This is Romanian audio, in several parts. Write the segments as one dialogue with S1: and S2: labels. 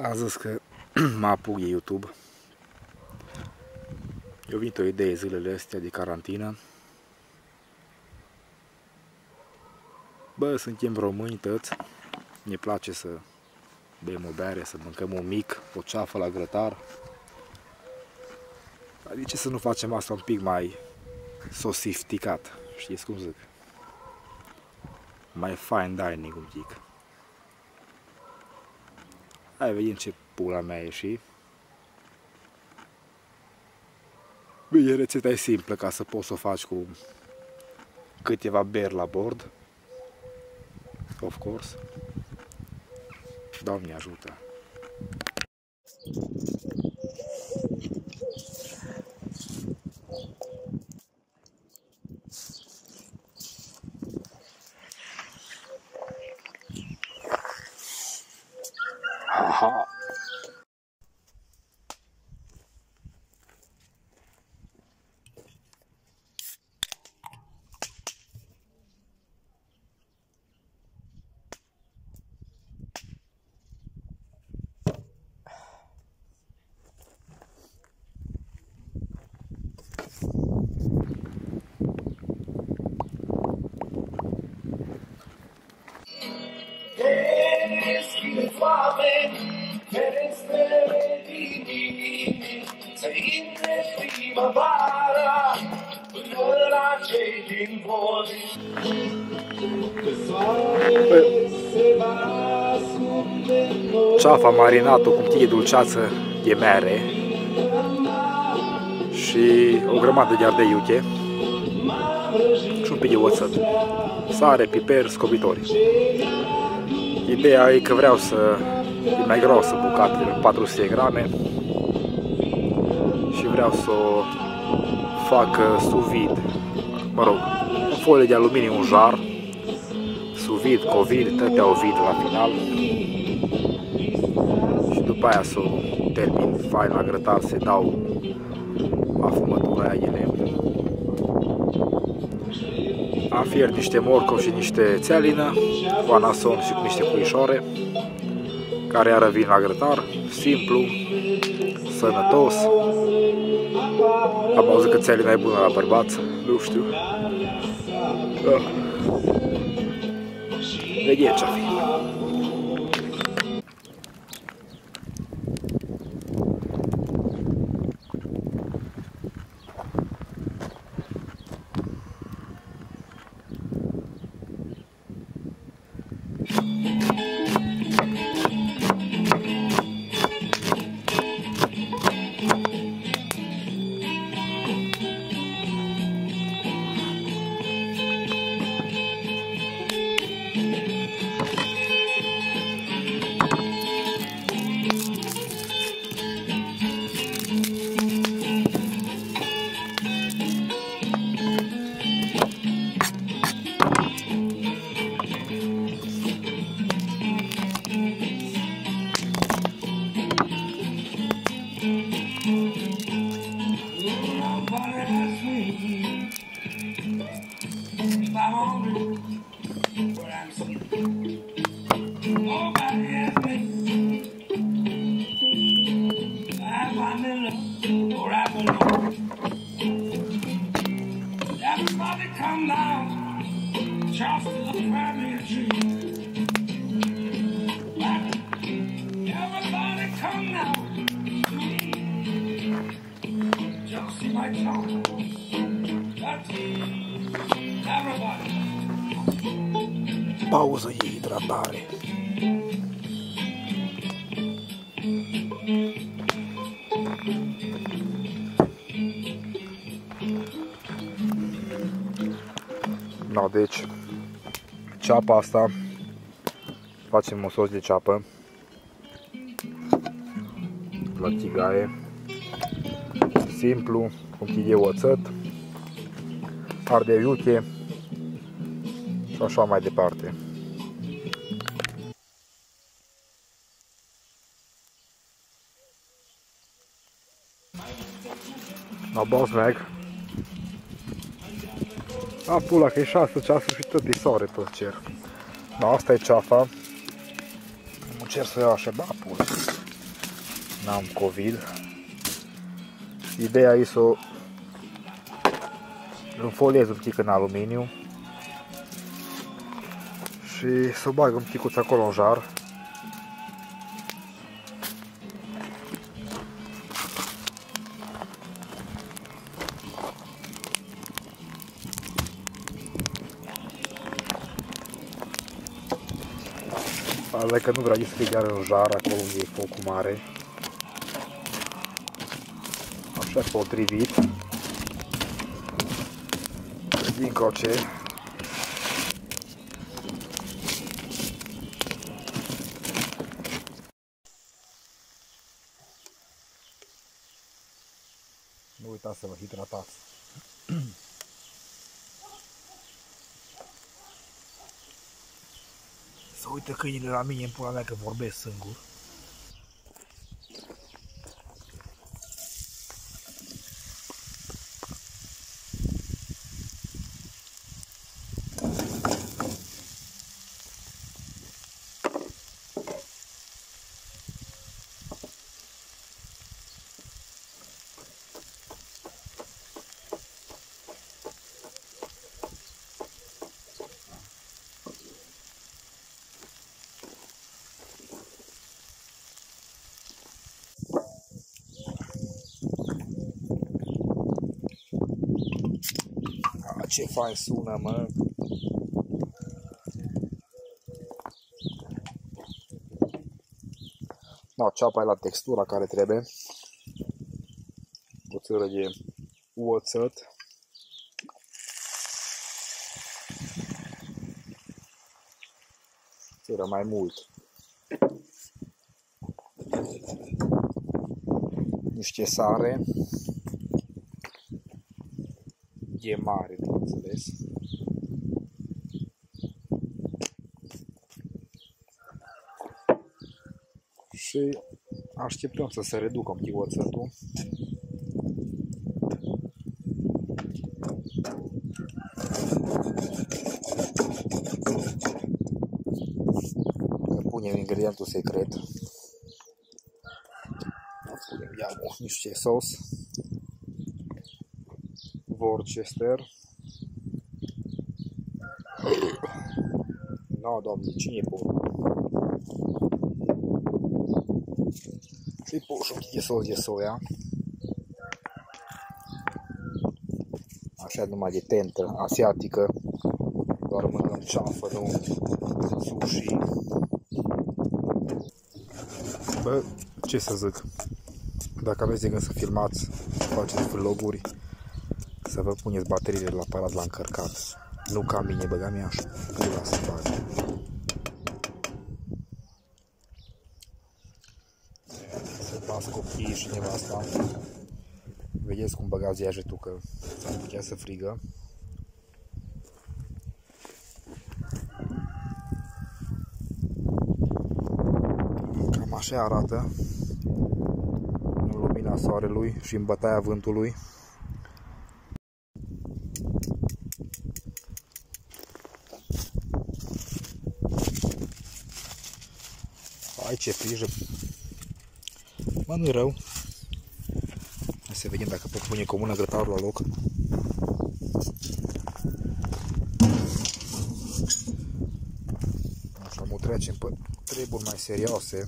S1: Am zis că mă apuc de YouTube. Eu venit o idee zilele astea de carantină. Bă, suntem români toți. Ne place să bem o bere, să mâncăm un mic, o ceafă la grătar. Dar de ce să nu facem asta un pic mai sofisticat? Știți cum zic? Mai fine dining un pic. Hai, vedem ce pula mea ieși. Bine, rețeta e simplă ca să poți să o faci cu câteva beri la bord. Of course. Doamne ajută. Aha.
S2: Să intre primăvara până la cei din boli.
S1: Ceafa marinată cu cutie dulceață de mere și o grămadă de ardei iute și un pic de oțet, sare, piper, scobitori. Ideea e că vreau să e mai grosă bucată de 400 grame și vreau să o fac sous vide, mă rog, în folie de aluminiu, un jar, sous vide, covid, tătea o vid la final și după aia să o termin fain la grătar, să dau afumătura aia de lemn. Am fiert niște morcov și niște țelină cu anason și cu niște puișoare care iară vin la grătar, simplu, sănătos. Am auzit că țelina e bună la bărbați, nu știu. Vedem ce-a fi.
S2: Everybody come down, just to the family tree. Everybody come down, just see my child. That's everybody.
S1: Pauză de hidratare. No, deci, ceapa asta, facem un sos de ceapă la tigaie, simplu, un pic de oțet, ardei iute și așa mai departe. No, boss mag. A, pula, că e 6 ceasuri și tot e soare pe cer. No, asta e ceafa. Încerc să iau așa, da, pula. n-am COVID. Ideea e să o înfoliez un pic în aluminiu și să o bag un picuț acolo în jar. Pare că nu vreau să fie chiar în jar, acolo unde e focul mare. Așa potrivit. Din coce. Nu uitați să vă hidratați. Să uită câinile la mine în pula mea că vorbesc singur. Ce fain sună, mă! Da, ceapa e la textura care trebuie. O țără de oțet. Țără mai mult. Niște sare. E mare, bineînțeles. Și așteptăm să se reducă un pic oțetul. Punem ingredientul secret. Punem iară niște sos. Worcester. No, doamne, cine pun? Și pun și un pic de sos de soia. Așa numai de tentă asiatică. Doar mâncăm ceafă, nu sushi. Bă, ce să zic? Dacă aveți de gând să filmați, să faceți vloguri, să vă puneți bateriile la aparat la încărcat. Nu ca mine, băga mea și pula să bag. Să las copiii și nevasta. Vedeți cum băgați ea jetucă, s-ar putea să frigă. Cam așa arată în lumina soarelui și în bătaia vântului. Ai ce frijă. Mă, nu-i rău. Hai să vedem dacă pot pune comună grătarul la loc. Așa, mă trecem pe treburi mai serioase.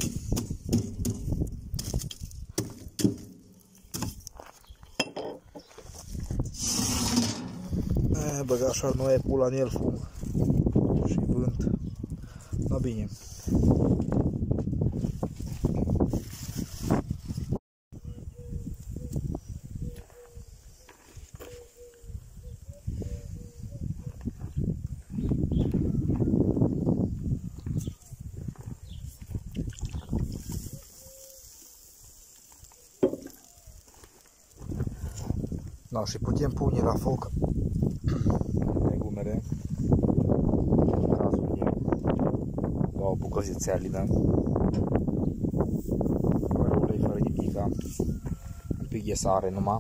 S1: Băga așa nu e pula în el fum și vânt. Da, bine. Da, și putem pune la foc legumele, în cazul meu, două bucăți de țealină, fără ulei, fără nimica, un pic de sare numai.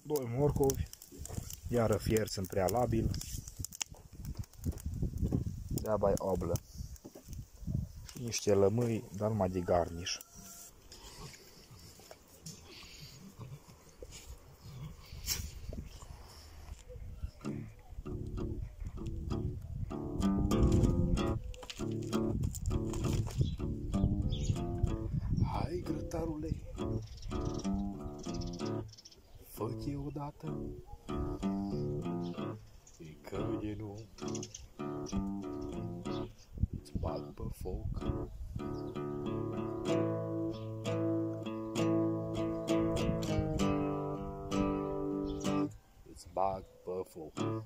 S1: Doi morcovi Iară fierți în prealabil. Treaba e oblă. Și niște lămâi, dar numai de garniș. Hai, grătarule, fă-te odată, e că e nu, îți bag pe foc. Îți bag pe foc.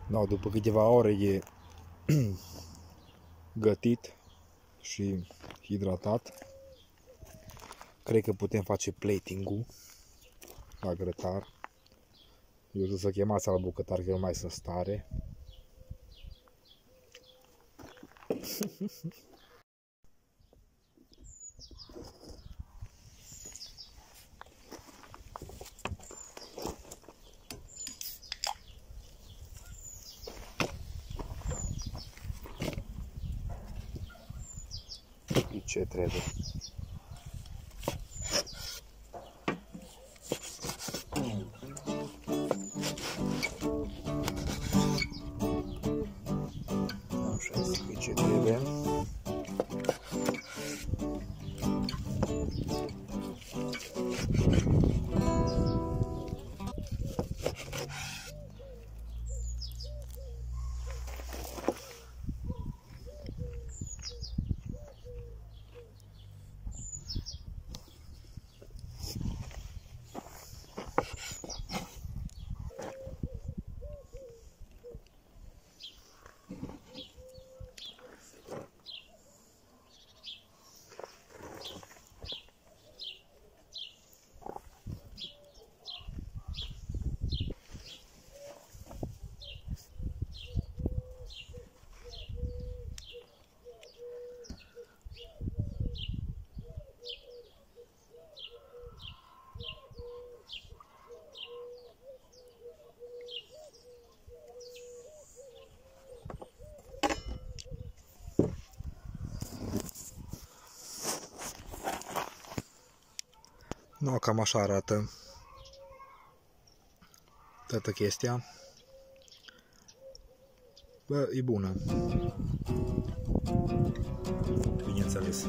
S1: No, după câteva ore de gătit și hidratat, cred că putem face plating-ul la grătar. Eu zic să chemați la bucătar, că eu mai sunt stare. Ce trebuie? Așa este ce trebuie. No, cam așa arată toată chestia. Bă, e bună. Bineînțeles.